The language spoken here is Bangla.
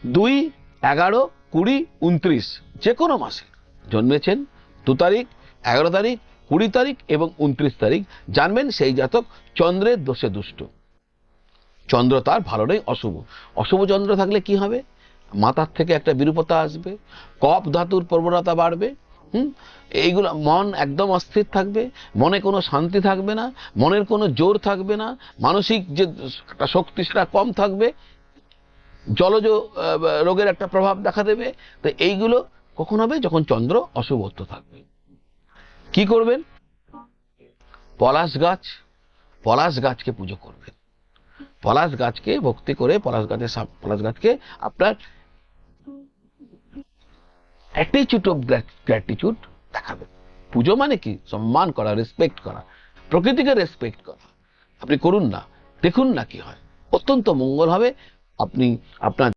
2, 11, 20, 29 যে কোনো মাসে জন্মেছেন 2 তারিখ, 11 তারিখ, 20 তারিখ এবং 29 তারিখ, জানবেন সেই জাতক চন্দ্রের দোষে দুষ্ট। চন্দ্র তার ভালো নেই, অশুভ। অশুভ চন্দ্র থাকলে কি হবে? মাথার থেকে একটা বিরূপতা আসবে, কফ ধাতুর প্রবণতা বাড়বে, এইগুলো, মন একদম অস্থির থাকবে, মনে কোনো শান্তি থাকবে না, মনের কোনো জোর থাকবে না, মানসিক যে একটা শক্তি সেটা কম থাকবে, জলজ রোগের একটা প্রভাব দেখা দেবে। তো এইগুলো কখন হবে? যখন চন্দ্র অশুভত্ব থাকবে। কি করবেন? পলাশ গাছকে পুজো করবেন। পলাশ গাছকে ভক্তি করে পলাশ গাছকে আপনার অ্যাটিটিউড অফ গ্র্যাটিটিউড দেখাবেন। পুজো মানে কি? সম্মান করা, রেসপেক্ট করা, প্রকৃতিকে রেসপেক্ট করা। আপনি করুন না, দেখুন না কি হয়, অত্যন্ত মঙ্গল হবে। আপনি আপনার